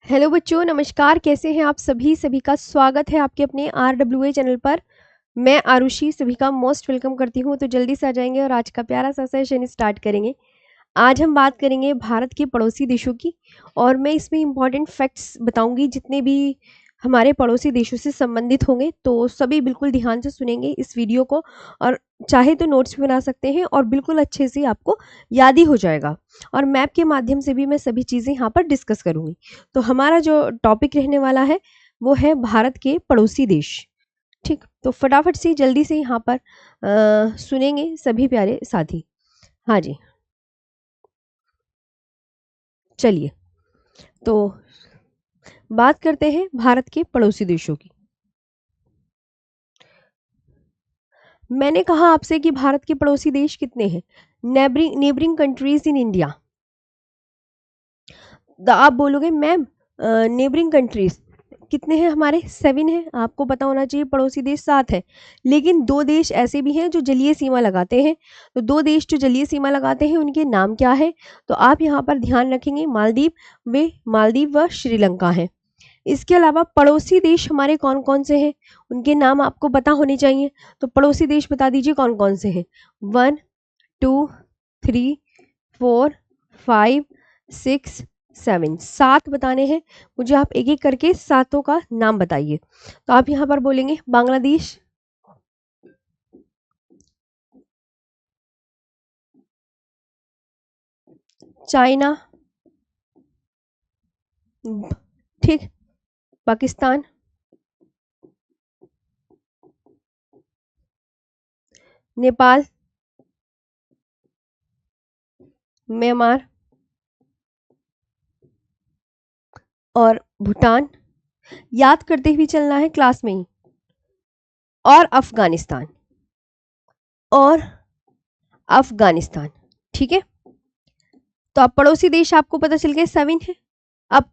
Hello बच्चों, नमस्कार। कैसे हैं आप सभी का स्वागत है आपके अपने RWA चैनल पर। मैं आरुषि सभी का मोस्ट वेलकम करती हूँ। तो जल्दी से आ जाएंगे और आज का प्यारा सा सेशन स्टार्ट करेंगे। आज हम बात करेंगे भारत के पड़ोसी देशों की, और मैं इसमें इंपॉर्टेंट फैक्ट्स बताऊंगी जितने भी हमारे पड़ोसी देशों से संबंधित होंगे। तो सभी बिल्कुल ध्यान से सुनेंगे इस वीडियो को, और चाहे तो नोट्स भी बना सकते हैं और बिल्कुल अच्छे से आपको याद ही हो जाएगा। और मैप के माध्यम से भी मैं सभी चीज़ें यहाँ पर डिस्कस करूँगी। तो हमारा जो टॉपिक रहने वाला है वो है भारत के पड़ोसी देश। ठीक, तो फटाफट से जल्दी से यहाँ पर सुनेंगे सभी प्यारे साथी। हाँ जी, चलिए तो बात करते हैं भारत के पड़ोसी देशों की। मैंने कहा आपसे कि भारत के पड़ोसी देश कितने हैं, नेबरिंग कंट्रीज इन इंडिया। आप बोलोगे मैम नेबरिंग कंट्रीज कितने हैं हमारे, 7 हैं। आपको पता होना चाहिए पड़ोसी देश 7 है, लेकिन 2 देश ऐसे भी हैं जो जलीय सीमा लगाते हैं। तो 2 देश जो जलीय सीमा लगाते हैं उनके नाम क्या है, तो आप यहाँ पर ध्यान रखेंगे मालदीव व श्रीलंका है। इसके अलावा पड़ोसी देश हमारे कौन कौन से हैं, उनके नाम आपको पता होने चाहिए। तो पड़ोसी देश बता दीजिए कौन कौन से हैं। 1 2 3 4 5 6 7, 7 बताने हैं मुझे। आप एक एक करके सातों का नाम बताइए। तो आप यहाँ पर बोलेंगे बांग्लादेश, चाइना, ठीक, पाकिस्तान, नेपाल, म्यांमार और भूटान। याद करते हुए चलना है क्लास में ही। और अफगानिस्तान, और अफगानिस्तान। ठीक है, तो अब पड़ोसी देश आपको पता चल गए 7 है। अब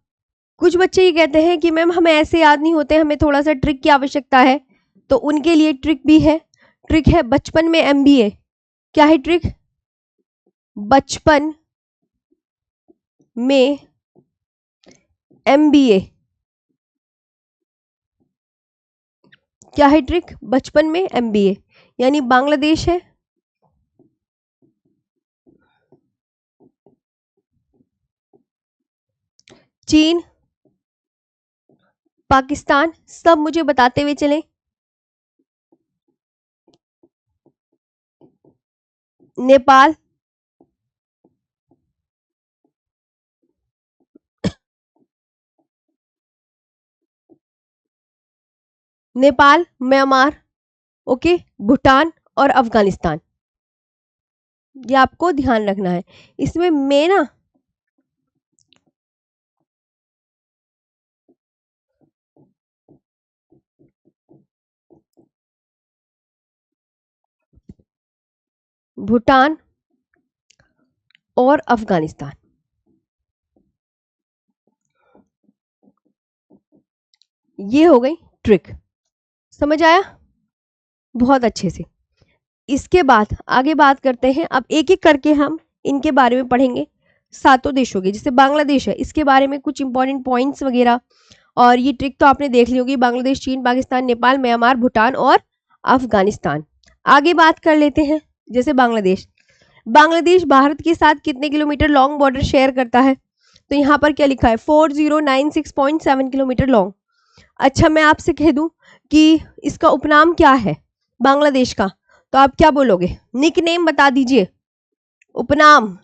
कुछ बच्चे ये कहते हैं कि मैम हमें ऐसे याद नहीं होते, हमें थोड़ा सा ट्रिक की आवश्यकता है। तो उनके लिए ट्रिक भी है। ट्रिक है बचपन में MBA। क्या है ट्रिक? बचपन में MBA। क्या है ट्रिक? बचपन में MBA। यानी बांग्लादेश है, चीन, पाकिस्तान, सब मुझे बताते हुए चलें। नेपाल, म्यांमार, ओके, भूटान और अफगानिस्तान। ये आपको ध्यान रखना है। इसमें मैं ना भूटान और अफगानिस्तान, ये हो गई ट्रिक। समझ आया? बहुत अच्छे से। इसके बाद आगे बात करते हैं। अब एक एक करके हम इनके बारे में पढ़ेंगे, सातों देशों के। जैसे बांग्लादेश है, इसके बारे में कुछ इंपॉर्टेंट पॉइंट्स वगैरह, और ये ट्रिक तो आपने देख ली होगी। बांग्लादेश, चीन, पाकिस्तान, नेपाल, म्यांमार, भूटान और अफगानिस्तान। आगे बात कर लेते हैं। जैसे बांग्लादेश भारत के साथ कितने किलोमीटर लॉन्ग बॉर्डर शेयर करता है, तो यहाँ पर क्या लिखा है? 4096.7 किलोमीटर लॉन्ग। अच्छा, मैं आपसे कह दूं कि इसका उपनाम क्या है बांग्लादेश का, तो आप क्या बोलोगे? निकनेम बता दीजिए। उपनाम,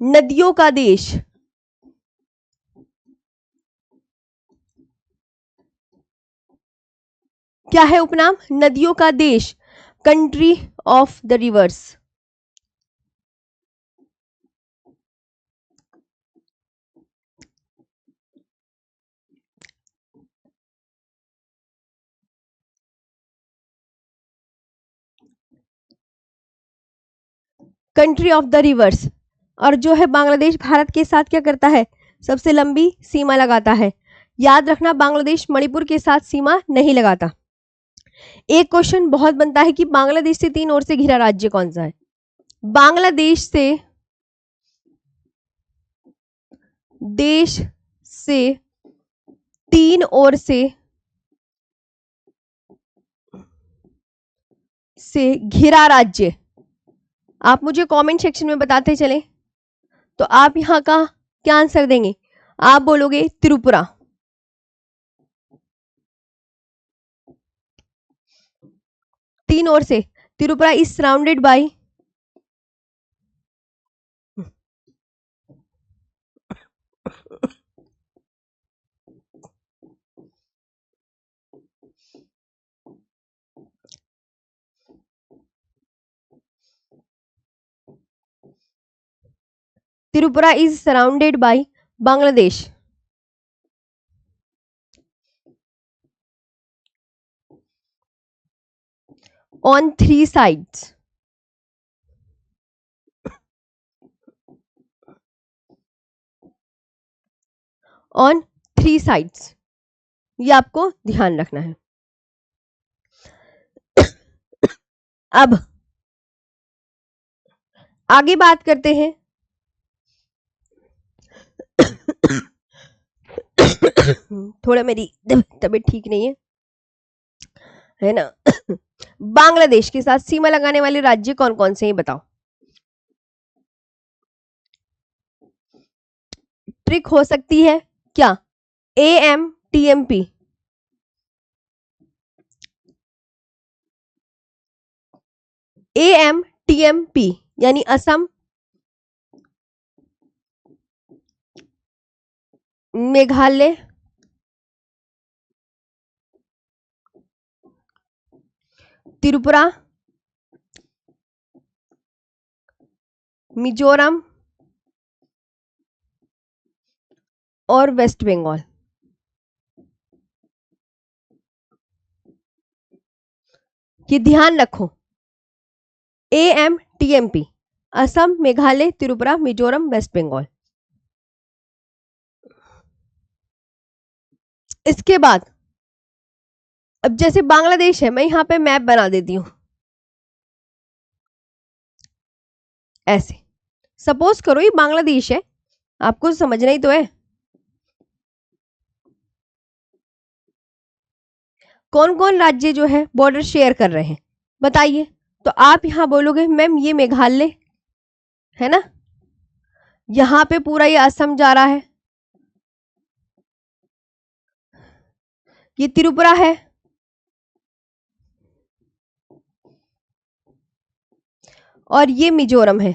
नदियों का देश। क्या है उपनाम? नदियों का देश, country of the reverse. Country of the reverse. और जो है बांग्लादेश भारत के साथ क्या करता है? सबसे लंबी सीमा लगाता है। याद रखना, बांग्लादेश मणिपुर के साथ सीमा नहीं लगाता। एक क्वेश्चन बहुत बनता है कि बांग्लादेश से 3 ओर से घिरा राज्य कौन सा है? बांग्लादेश से देश से तीन ओर से घिरा राज्य। आप मुझे कमेंट सेक्शन में बताते चलें। तो आप यहां का क्या आंसर देंगे? आप बोलोगे त्रिपुरा। तीन ओर से Tripura is surrounded by Tripura is surrounded by Bangladesh. On three sides. On three sides, ये आपको ध्यान रखना है। अब आगे बात करते हैं। थोड़ा मेरी तबीयत ठीक नहीं है ना। बांग्लादेश के साथ सीमा लगाने वाले राज्य कौन कौन से हैं बताओ। ट्रिक हो सकती है क्या? AMTMP, AMTMP यानी असम, मेघालय, त्रिपुरा, मिजोरम और वेस्ट बंगाल। ये ध्यान रखो, AMTMP, असम, मेघालय, त्रिपुरा, मिजोरम, वेस्ट बंगाल। इसके बाद अब जैसे बांग्लादेश है, मैं यहां पे मैप बना देती हूं ऐसे। सपोज करो ये बांग्लादेश है, आपको समझना ही तो है। कौन कौन राज्य जो है बॉर्डर शेयर कर रहे हैं बताइए। तो आप यहां बोलोगे मैम ये मेघालय है ना, यहां पे पूरा ये असम जा रहा है, ये त्रिपुरा है, और ये मिजोरम है।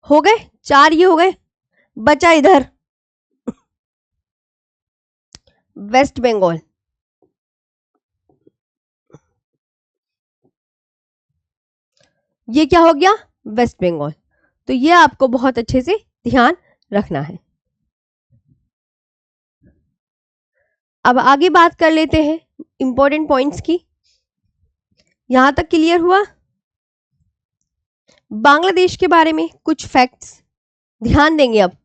हो गए चार, ये हो गए। बचा इधर वेस्ट बंगाल। ये क्या हो गया? वेस्ट बंगाल। तो ये आपको बहुत अच्छे से ध्यान रखना है। अब आगे बात कर लेते हैं इंपॉर्टेंट पॉइंट्स की। यहां तक क्लियर हुआ? बांग्लादेश के बारे में कुछ फैक्ट्स ध्यान देंगे अब।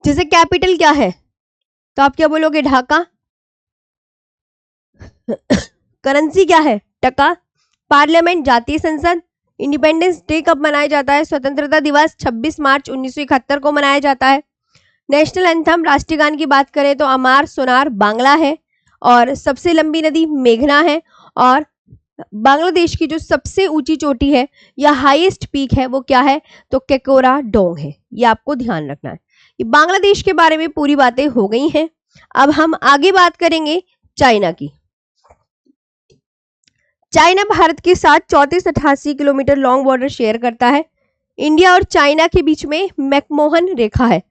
जैसे कैपिटल क्या है, तो आप क्या बोलोगे? ढाका। करेंसी क्या है? टका। पार्लियामेंट, जातीय संसद। इंडिपेंडेंस डे कब मनाया जाता है? स्वतंत्रता दिवस 26 मार्च 1971 को मनाया जाता है। नेशनल एंथम, राष्ट्रीय गान की बात करें तो अमार सोनार बांग्ला है, और सबसे लंबी नदी मेघना है, और बांग्लादेश की जो सबसे ऊंची चोटी है या हाईएस्ट पीक है वो क्या है? तो केकोरा डोंग है। ये आपको ध्यान रखना है। ये बांग्लादेश के बारे में पूरी बातें हो गई हैं। अब हम आगे बात करेंगे चाइना की। चाइना भारत के साथ 3488 किलोमीटर लॉन्ग बॉर्डर शेयर करता है। इंडिया और चाइना के बीच में मैकमोहन रेखा है।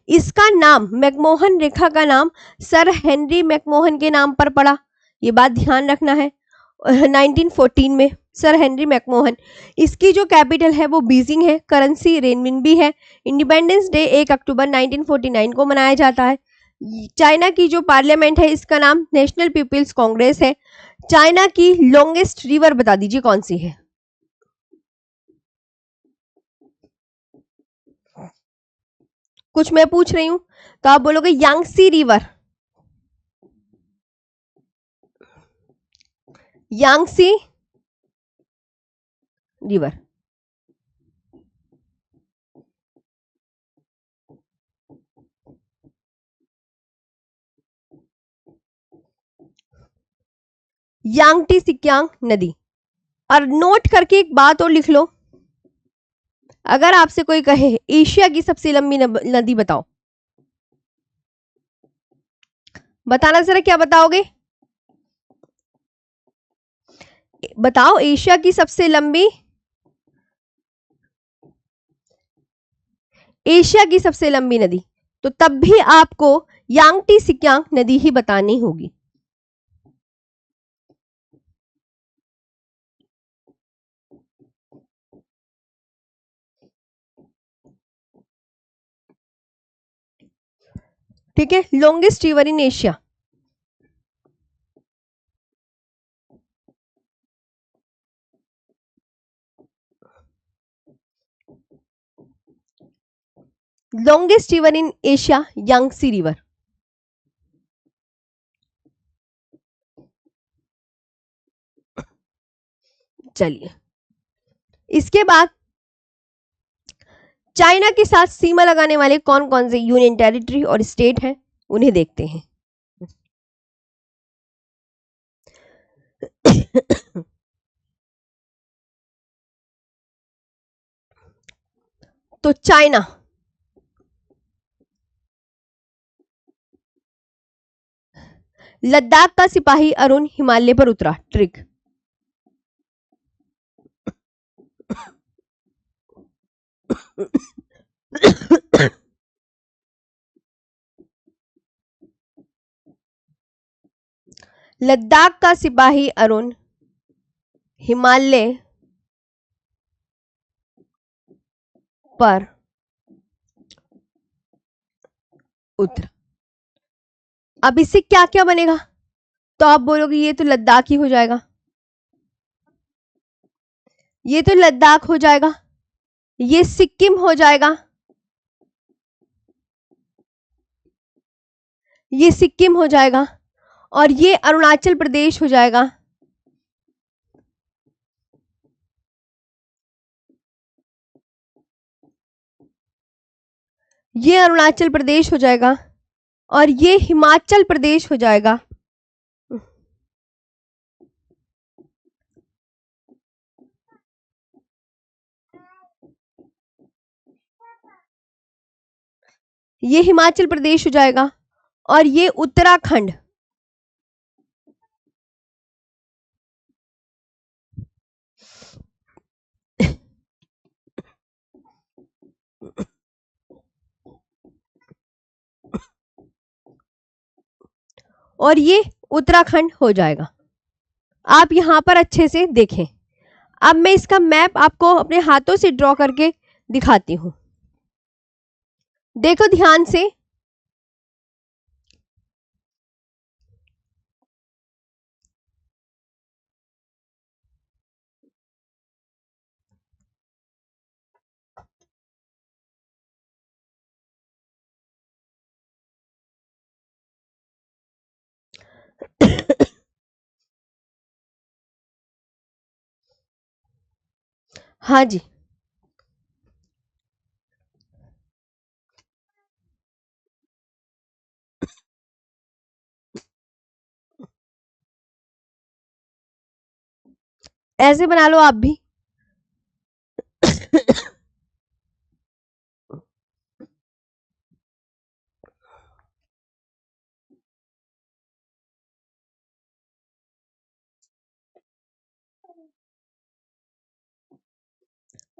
इसका नाम, मैकमोहन रेखा का नाम सर हेनरी मैकमोहन के नाम पर पड़ा। ये बात ध्यान रखना है। 1914 में सर हेनरी मैकमोहन। इसकी जो कैपिटल है वो बीजिंग है। करेंसी रेनमिनबी है। इंडिपेंडेंस डे 1 अक्टूबर 1949 को मनाया जाता है। चाइना की जो पार्लियामेंट है इसका नाम नेशनल पीपल्स कांग्रेस है। चाइना की लॉन्गेस्ट रिवर बता दीजिए कौन सी है? कुछ मैं पूछ रही हूं तो आप बोलोगे Yangtze river. Yangtze river. Yangtze Kiang नदी। और नोट करके एक बात और लिख लो, अगर आपसे कोई कहे एशिया की सबसे लंबी नदी बताओ, बताना जरा, क्या बताओगे? बताओ एशिया की सबसे लंबी, एशिया की सबसे लंबी नदी, तो तब भी आपको यांगटी सिक्यांग नदी ही बतानी होगी। ठीक है, longest river in Asia. Longest river in Asia Yangtze river. चलिए, इसके बाद चाइना के साथ सीमा लगाने वाले कौन कौन से यूनियन टेरिटरी और स्टेट हैं, उन्हें देखते हैं। तो चाइना, लद्दाख का सिपाही अरुण हिमालय पर उतरा, ट्रिक। लद्दाख का सिपाही अरुण हिमालय पर उतरा। अब इससे क्या क्या बनेगा, तो आप बोलोगे ये तो लद्दाख ही हो जाएगा, ये तो लद्दाख हो जाएगा, ये सिक्किम हो जाएगा, ये सिक्किम हो जाएगा, और ये अरुणाचल प्रदेश हो जाएगा। ये अरुणाचल प्रदेश हो जाएगा, और ये हिमाचल प्रदेश हो जाएगा। ये हिमाचल प्रदेश हो जाएगा, और ये उत्तराखंड। और ये उत्तराखंड हो जाएगा। आप यहां पर अच्छे से देखें। अब मैं इसका मैप आपको अपने हाथों से ड्रॉ करके दिखाती हूं, देखो ध्यान से। हाँ जी, ऐसे बना लो आप भी।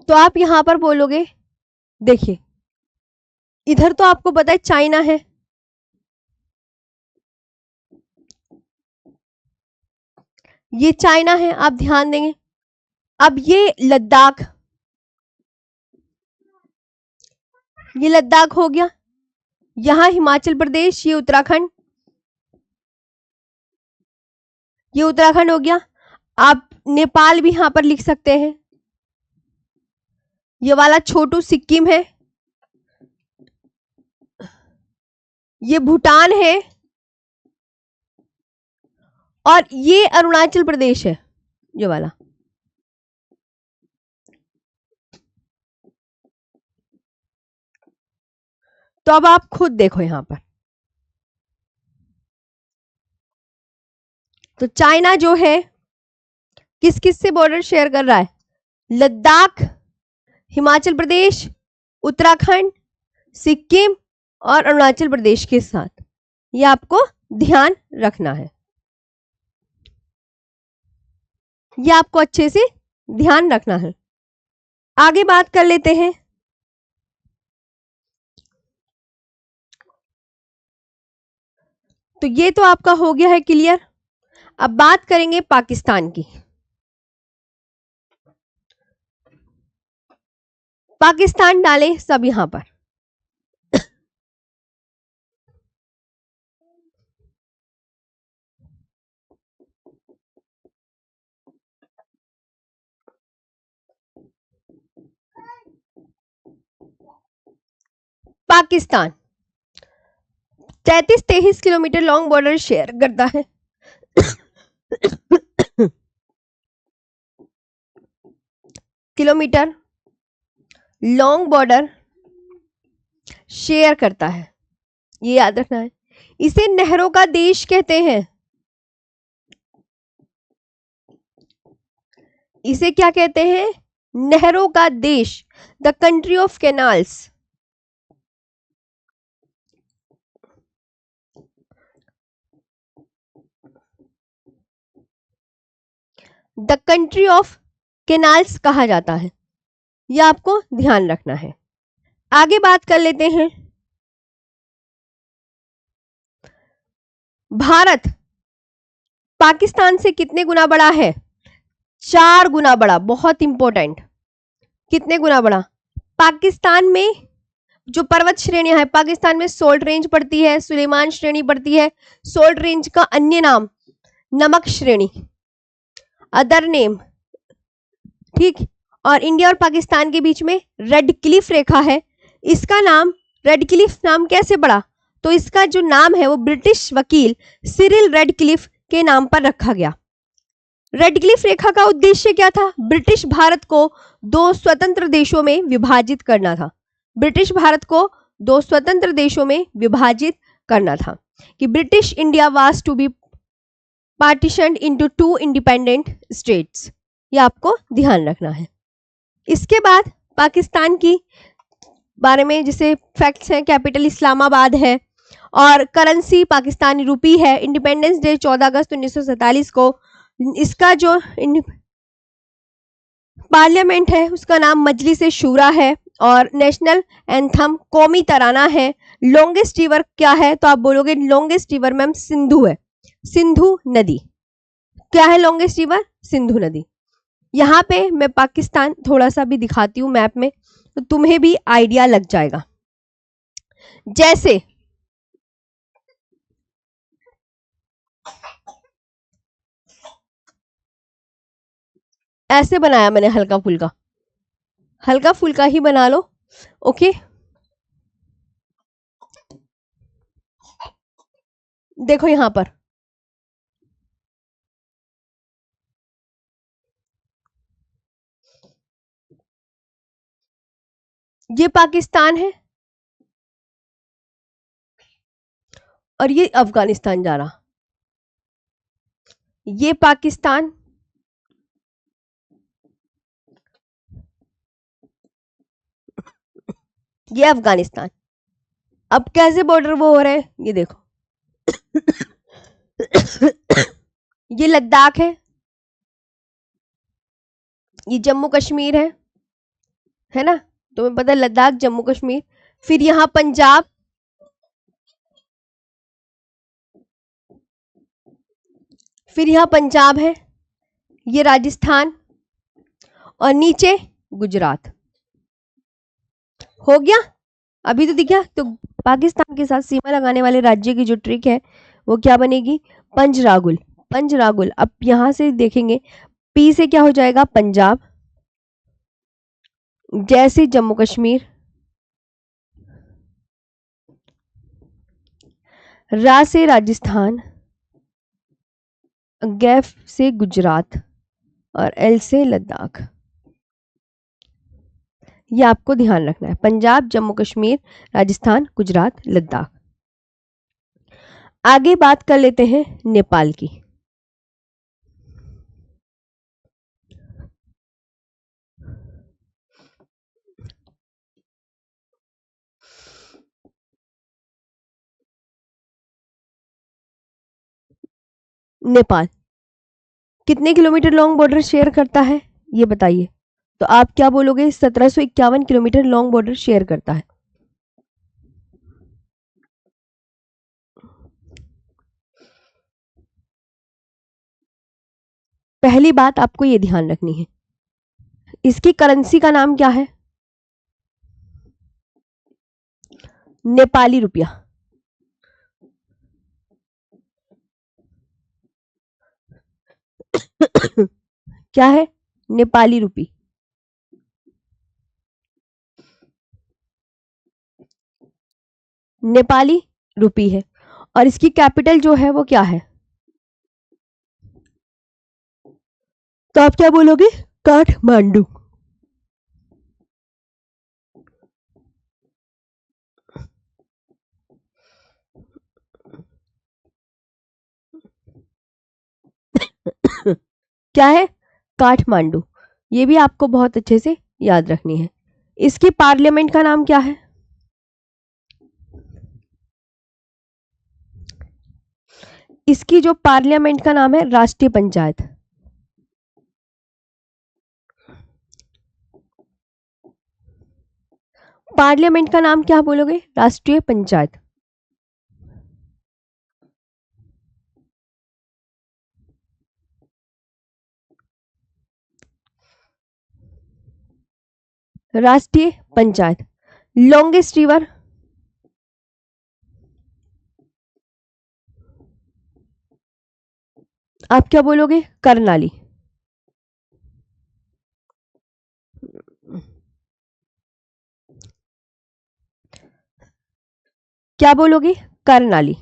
तो आप यहां पर बोलोगे, देखिए इधर तो आपको पता है चाइना है, ये चाइना है, आप ध्यान देंगे। अब ये लद्दाख, ये लद्दाख हो गया, यहां हिमाचल प्रदेश, ये उत्तराखंड, ये उत्तराखंड हो गया। आप नेपाल भी यहां पर लिख सकते हैं, ये वाला छोटू सिक्किम है, ये भूटान है, और ये अरुणाचल प्रदेश है, ये वाला। तो अब आप खुद देखो यहां पर, तो चाइना जो है किस किस से बॉर्डर शेयर कर रहा है? लद्दाख, हिमाचल प्रदेश, उत्तराखंड, सिक्किम और अरुणाचल प्रदेश के साथ। ये आपको ध्यान रखना है, ये आपको अच्छे से ध्यान रखना है। आगे बात कर लेते हैं। तो ये तो आपका हो गया है क्लियर। अब बात करेंगे पाकिस्तान की। पाकिस्तान डालें सब यहां पर। Pakistan 33-23 kilometre long border share करता है। किलोमीटर लॉन्ग बॉर्डर शेयर करता है, ये याद रखना है। इसे नहरों का देश कहते हैं। इसे क्या कहते हैं? नहरों का देश, the country of canals. The country of canals कहा जाता है, यह आपको ध्यान रखना है। आगे बात कर लेते हैं। भारत पाकिस्तान से कितने गुना बड़ा है? 4 गुना बड़ा। बहुत इंपॉर्टेंट, कितने गुना बड़ा? पाकिस्तान में जो पर्वत श्रेणियां है, पाकिस्तान में सोल्ट रेंज पड़ती है, सुलेमान श्रेणी पड़ती है। सोल्ट रेंज का अन्य नाम नमक श्रेणी, अदर नेम, ठीक। और इंडिया और पाकिस्तान के बीच में रेड क्लिफ रेखा है। इसका नाम रेड क्लिफ नाम कैसे पड़ा? तो इसका जो नाम है वो ब्रिटिश वकील सिरिल रेड क्लिफ के नाम पर रखा गया। रेड क्लिफ रेखा का उद्देश्य क्या था? ब्रिटिश भारत को 2 स्वतंत्र देशों में विभाजित करना था। ब्रिटिश भारत को 2 स्वतंत्र देशों में विभाजित करना था कि British India was to be partitioned into 2 independent states. ये आपको ध्यान रखना है। इसके बाद पाकिस्तान की बारे में जैसे फैक्ट्स हैं, कैपिटल इस्लामाबाद है और करेंसी पाकिस्तानी रुपी है। इंडिपेंडेंस डे 14 अगस्त 1947 को। इसका जो पार्लियामेंट है उसका नाम मजलिस शूरा है और नेशनल एंथम कौमी तराना है। लॉन्गेस्ट रिवर क्या है? तो आप बोलोगे लॉन्गेस्ट रिवर मैम सिंधु है, सिंधु नदी। क्या है लॉन्गेस्ट रिवर? सिंधु नदी। यहाँ पे मैं पाकिस्तान थोड़ा सा भी दिखाती हूँ मैप में, तो तुम्हें भी आइडिया लग जाएगा। जैसे ऐसे बनाया मैंने, हल्का फुल्का, हल्का फुल्का ही बना लो। ओके, देखो यहां पर ये पाकिस्तान है और ये अफगानिस्तान जा रहा। ये पाकिस्तान, ये अफगानिस्तान। अब कैसे बॉर्डर वो हो रहे हैं ये देखो। ये लद्दाख है, ये जम्मू कश्मीर है ना? तुम्हें पता है लद्दाख जम्मू कश्मीर। फिर यहां पंजाब, फिर यहां पंजाब है, ये राजस्थान और नीचे गुजरात। हो गया? अभी तो दिखा। तो पाकिस्तान के साथ सीमा लगाने वाले राज्य की जो ट्रिक है वो क्या बनेगी? पंजरागुल। पंजरागुल। अब यहां से देखेंगे पी से क्या हो जाएगा? पंजाब, जैसे जम्मू कश्मीर, रा से राजस्थान, गैफ से गुजरात और एल से लद्दाख। ये आपको ध्यान रखना है, पंजाब, जम्मू कश्मीर, राजस्थान, गुजरात, लद्दाख। आगे बात कर लेते हैं नेपाल की। नेपाल कितने किलोमीटर लॉन्ग बॉर्डर शेयर करता है, ये बताइए। तो आप क्या बोलोगे? 1751 किलोमीटर लॉन्ग बॉर्डर शेयर करता है। पहली बात आपको ये ध्यान रखनी है, इसकी करेंसी का नाम क्या है? नेपाली रुपया। क्या है? नेपाली रुपी। नेपाली रुपी है। और इसकी कैपिटल जो है वो क्या है? तो आप क्या बोलोगे? काठमांडू। क्या है? काठमांडू। ये भी आपको बहुत अच्छे से याद रखनी है। इसकी पार्लियामेंट का नाम क्या है? इसकी जो पार्लियामेंट का नाम है राष्ट्रीय पंचायत। पार्लियामेंट का नाम क्या बोलोगे? राष्ट्रीय पंचायत। राष्ट्रीय पंचायत। Longest river? आप क्या बोलोगे? करनाली। क्या बोलोगे? करनाली।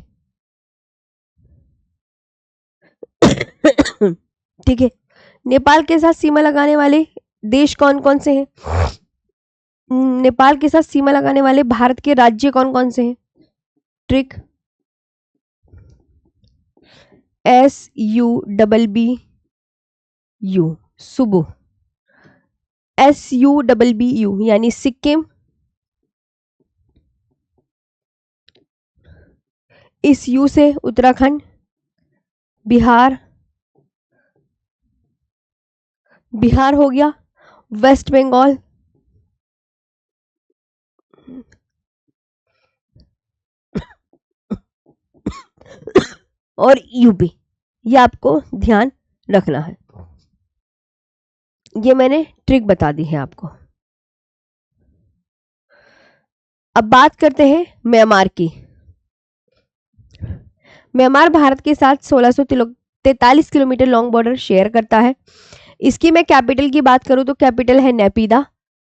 ठीक है। नेपाल के साथ सीमा लगाने वाले देश कौन कौन से हैं? नेपाल के साथ सीमा लगाने वाले भारत के राज्य कौन कौन से हैं? ट्रिक। SUBBU सुबु। SUBBU यानी सिक्किम। इस यू से उत्तराखंड, बिहार, बिहार हो गया, वेस्ट बंगाल, और यूपी। ये आपको ध्यान रखना है। ये मैंने ट्रिक बता दी है आपको। अब बात करते हैं म्यांमार की। म्यांमार भारत के साथ 1643 किलोमीटर लॉन्ग बॉर्डर शेयर करता है। इसकी मैं कैपिटल की बात करूं तो कैपिटल है नेपिदा।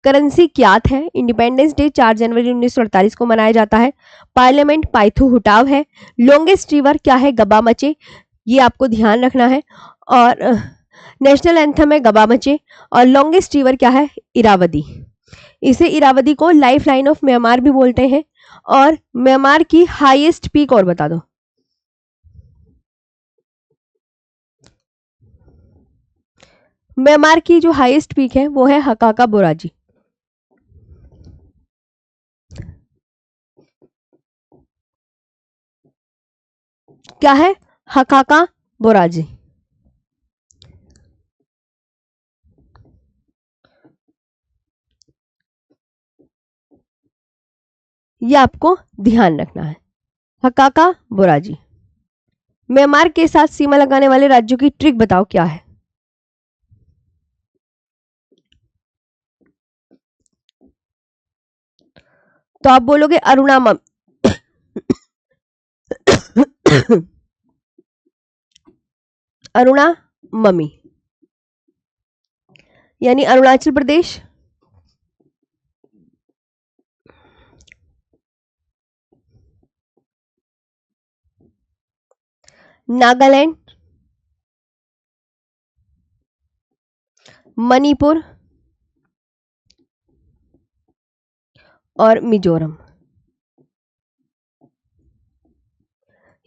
करेंसी क्यात है। इंडिपेंडेंस डे 4 जनवरी 1948 को मनाया जाता है। पार्लियामेंट पाइथू हुटाव है। लॉन्गेस्ट रिवर क्या है? गबामचे। ये आपको ध्यान रखना है। और नेशनल एंथम है गबामचे। और लॉन्गेस्ट रिवर क्या है? इरावदी। इसे इरावदी को लाइफ लाइन ऑफ म्यांमार भी बोलते हैं। और म्यांमार की हाईएस्ट पीक और बता दो। म्यांमार की जो हाईएस्ट पीक है वो है हकाका बोराजी। क्या है? हकाका बोराजी। ये आपको ध्यान रखना है, हकाका बोराजी। म्यांमार के साथ सीमा लगाने वाले राज्यों की ट्रिक बताओ क्या है? तो आप बोलोगे अरुणामम। अरुणा ममी यानी अरुणाचल प्रदेश, नागालैंड, मणिपुर और मिजोरम।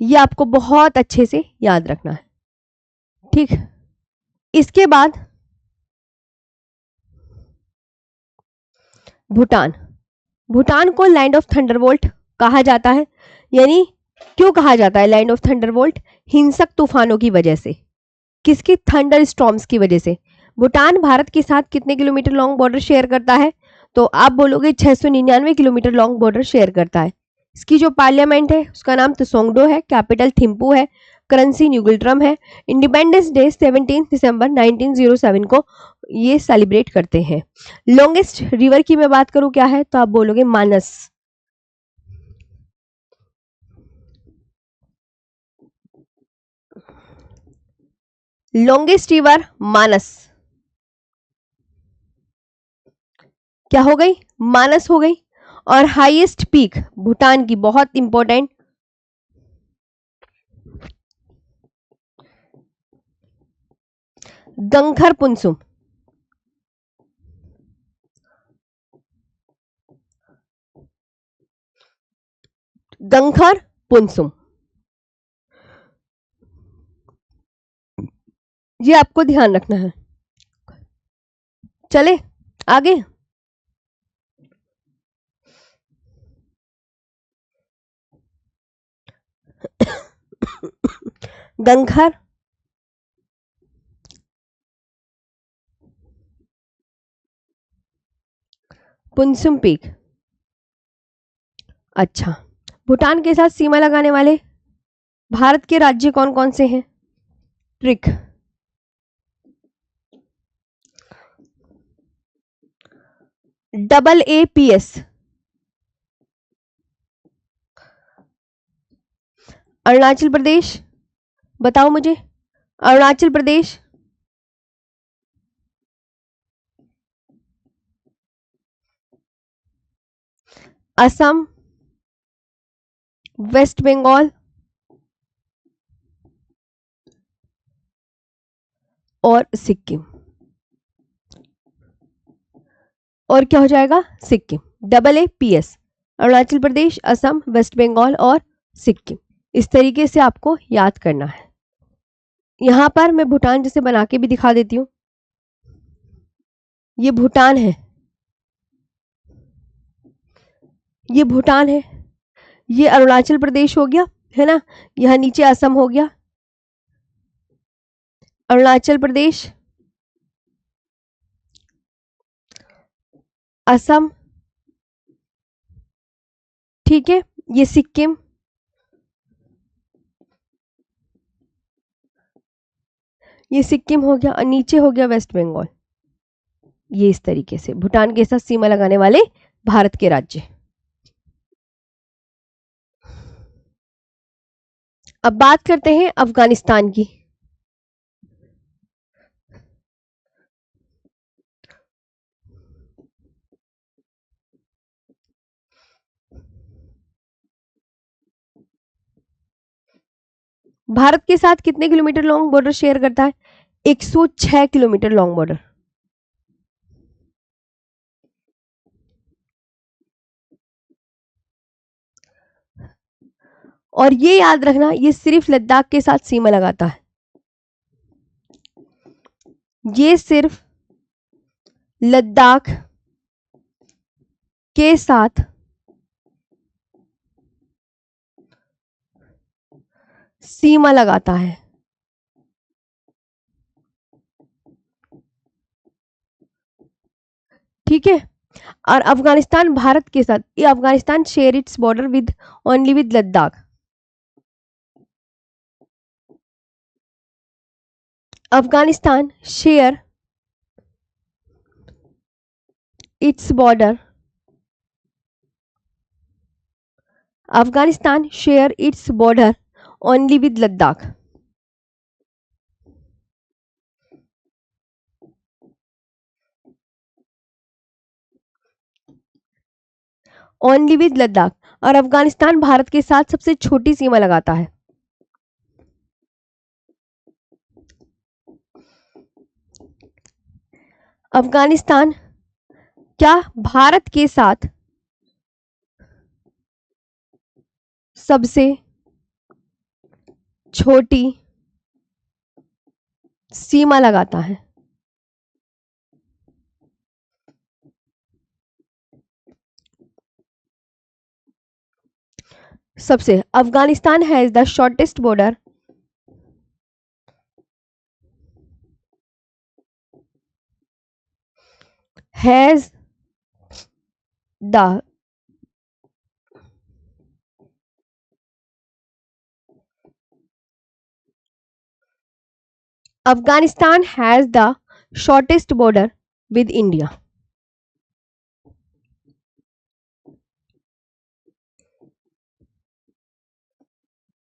ये आपको बहुत अच्छे से याद रखना है, ठीक। इसके बाद भूटान। भूटान को लैंड ऑफ थंडरबोल्ट कहा जाता है। यानी क्यों कहा जाता है लैंड ऑफ थंडरबोल्ट? हिंसक तूफानों की वजह से। किसकी? थंडर स्टॉर्म्स की वजह से। भूटान भारत के साथ कितने किलोमीटर लॉन्ग बॉर्डर शेयर करता है? तो आप बोलोगे 699 किलोमीटर लॉन्ग बॉर्डर शेयर करता है। इसकी जो पार्लियामेंट है उसका नाम त्सोंगडो है, कैपिटल थिम्पू है, करेंसी न्यूगिल्ट्रम है। इंडिपेंडेंस डे 17 दिसंबर 1907 को ये सेलिब्रेट करते हैं। लॉन्गेस्ट रिवर की मैं बात करूं क्या है, तो आप बोलोगे मानस। लॉन्गेस्ट रिवर मानस क्या हो गई? मानस हो गई। और हाईएस्ट पीक भूटान की, बहुत इंपॉर्टेंट, गंगखर पुनसुम। गंगखर पुनसुम, ये आपको ध्यान रखना है। चले आगे। गंगखर, पुनसुम पीक। अच्छा, भूटान के साथ सीमा लगाने वाले भारत के राज्य कौन कौन से हैं? ट्रिक। AAPS, अरुणाचल प्रदेश, बताओ मुझे। अरुणाचल प्रदेश, असम, वेस्ट बंगाल और सिक्किम। और क्या हो जाएगा? सिक्किम। AAPS, अरुणाचल प्रदेश, असम, वेस्ट बंगाल और सिक्किम। इस तरीके से आपको याद करना है। यहां पर मैं भूटान जैसे बना के भी दिखा देती हूं। ये भूटान है, ये भूटान है, ये अरुणाचल प्रदेश हो गया, है ना। यहां नीचे असम हो गया, अरुणाचल प्रदेश, असम, ठीक है। ये सिक्किम, ये सिक्किम हो गया और नीचे हो गया वेस्ट बंगाल। ये इस तरीके से भूटान के साथ सीमा लगाने वाले भारत के राज्य। अब बात करते हैं अफगानिस्तान की। भारत के साथ कितने किलोमीटर लॉन्ग बॉर्डर शेयर करता है? 106 किलोमीटर लॉन्ग बॉर्डर। और ये याद रखना, ये सिर्फ लद्दाख के साथ सीमा लगाता है। ये सिर्फ लद्दाख के साथ सीमा लगाता है। ठीक है। और अफगानिस्तान भारत के साथ, ये Afghanistan share its border with only with Ladakh. Afghanistan share its border, Afghanistan share its border only with Ladakh. Only with Ladakh. और अफगानिस्तान भारत के साथ सबसे छोटी सीमा लगाता है। अफगानिस्तान क्या भारत के साथ सबसे छोटी सीमा लगाता है? सबसे Afghanistan has the shortest border has the Afghanistan has the shortest border with India.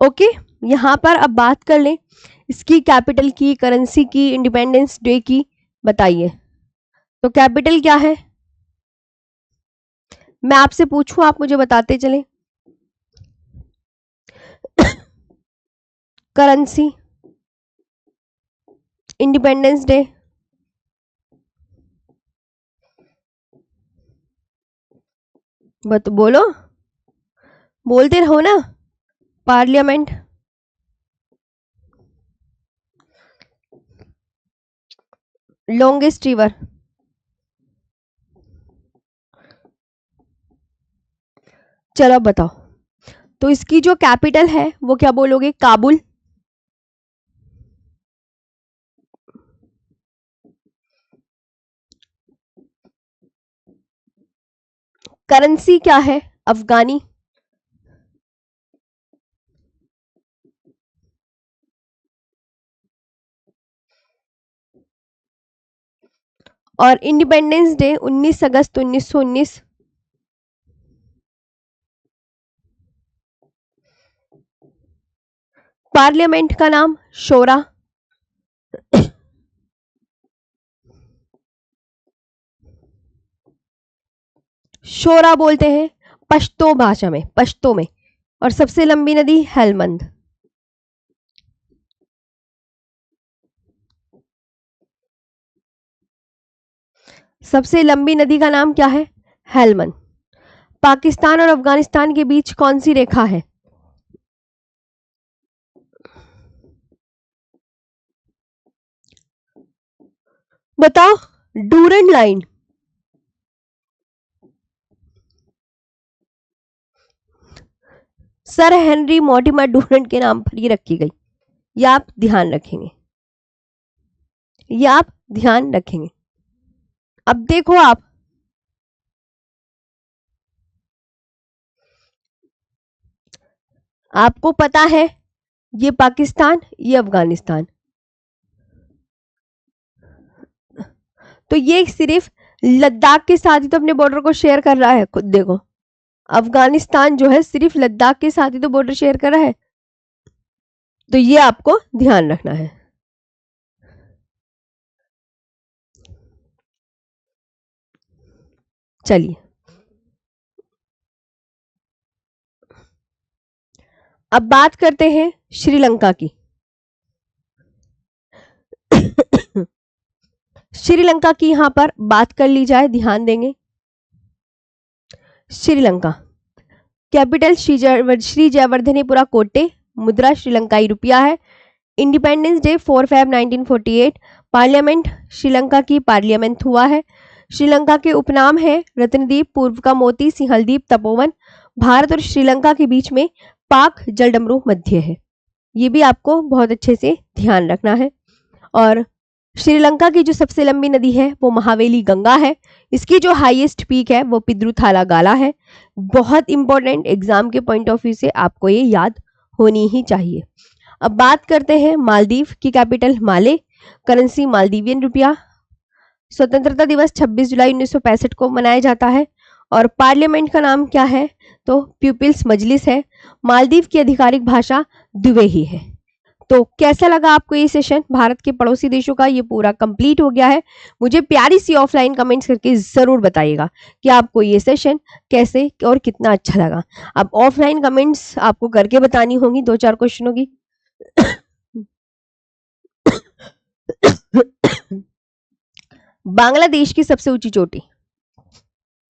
Okay यहां पर अब बात कर लें इसकी कैपिटल की, करेंसी की, इंडिपेंडेंस डे की। बताइए तो कैपिटल क्या है? मैं आपसे पूछूं आप मुझे बताते चलें। करेंसी, इंडिपेंडेंस डे, बोलो, बोलते रहो ना। पार्लियामेंट, लॉन्गेस्ट रिवर, चलो बताओ तो इसकी जो कैपिटल है वो क्या बोलोगे? काबुल। करेंसी क्या है? अफगानी। और इंडिपेंडेंस डे 19 अगस्त 1919। पार्लियामेंट का नाम शोरा। शोरा बोलते हैं पश्तो भाषा में, पश्तो में। और सबसे लंबी नदी हेलमंद। सबसे लंबी नदी का नाम क्या है? हेलमंद। पाकिस्तान और अफगानिस्तान के बीच कौन सी रेखा है? बताओ। Durand line. Sir Henry Mortimer Durand के नाम पर ही रखी गई। यह आप ध्यान रखेंगे, यह आप ध्यान रखेंगे। अब देखो आप, आपको पता है ये पाकिस्तान, ये अफगानिस्तान, तो ये सिर्फ लद्दाख के साथ ही तो अपने बॉर्डर को शेयर कर रहा है। खुद देखो अफगानिस्तान जो है सिर्फ लद्दाख के साथ ही तो बॉर्डर शेयर कर रहा है, तो ये आपको ध्यान रखना है। चलिए अब बात करते हैं श्रीलंका की। श्रीलंका की यहां पर बात कर ली जाए, ध्यान देंगे। श्रीलंका कैपिटल श्री जयवर्धनेपुरा कोटे, मुद्रा श्रीलंकाई रुपया है। इंडिपेंडेंस डे 4 फरवरी 1948। पार्लियामेंट श्रीलंका की पार्लियामेंट हुआ है। श्रीलंका के उपनाम है रत्नदीप, पूर्व का मोती, सिंहलदीप, तपोवन। भारत और श्रीलंका के बीच में पाक जलडमरू मध्य है, ये भी आपको बहुत अच्छे से ध्यान रखना है। और श्रीलंका की जो सबसे लंबी नदी है वो महावेली गंगा है। इसकी जो हाईएस्ट पीक है वो पिद्रुथाला गाला है। बहुत इंपॉर्टेंट, एग्जाम के पॉइंट ऑफ व्यू से आपको ये याद होनी ही चाहिए। अब बात करते हैं मालदीव की कैपिटल माले, करेंसी मालदीवियन रुपया। स्वतंत्रता दिवस 26 जुलाई 1965 को मनाया जाता है। और पार्लियामेंट का नाम क्या है? तो पीपल्स मजलिस है। मालदीव की आधिकारिक भाषा द्विवेही है। तो कैसा लगा आपको ये सेशन? भारत के पड़ोसी देशों का ये पूरा कंप्लीट हो गया है। मुझे प्यारी सी ऑफलाइन कमेंट्स करके जरूर बताइएगा कि आपको ये सेशन कैसे और कितना अच्छा लगा। अब ऑफलाइन कमेंट्स आपको करके बतानी होंगी 2-4 क्वेश्चनों की। बांग्लादेश की सबसे ऊंची चोटी,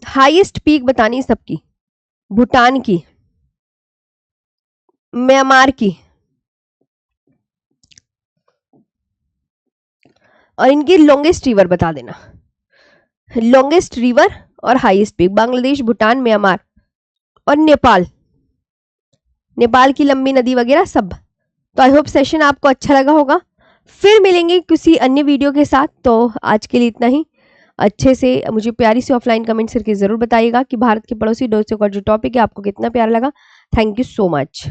हाईएस्ट पीक बतानी सबकी, भूटान की, म्यांमार की, और इनकी लॉन्गेस्ट रिवर बता देना, लॉन्गेस्ट रिवर और highest peak, Bangladesh, Bhutan, Myanmar और नेपाल, नेपाल की लंबी नदी वगैरह सब। तो आई होप सेशन आपको अच्छा लगा होगा। फिर मिलेंगे किसी अन्य वीडियो के साथ। तो आज के लिए इतना ही। अच्छे से मुझे प्यारी सी ऑफलाइन कमेंट्स करके जरूर बताइएगा कि भारत के पड़ोसी देशों का जो टॉपिक है आपको कितना प्यारा लगा। Thank you so much.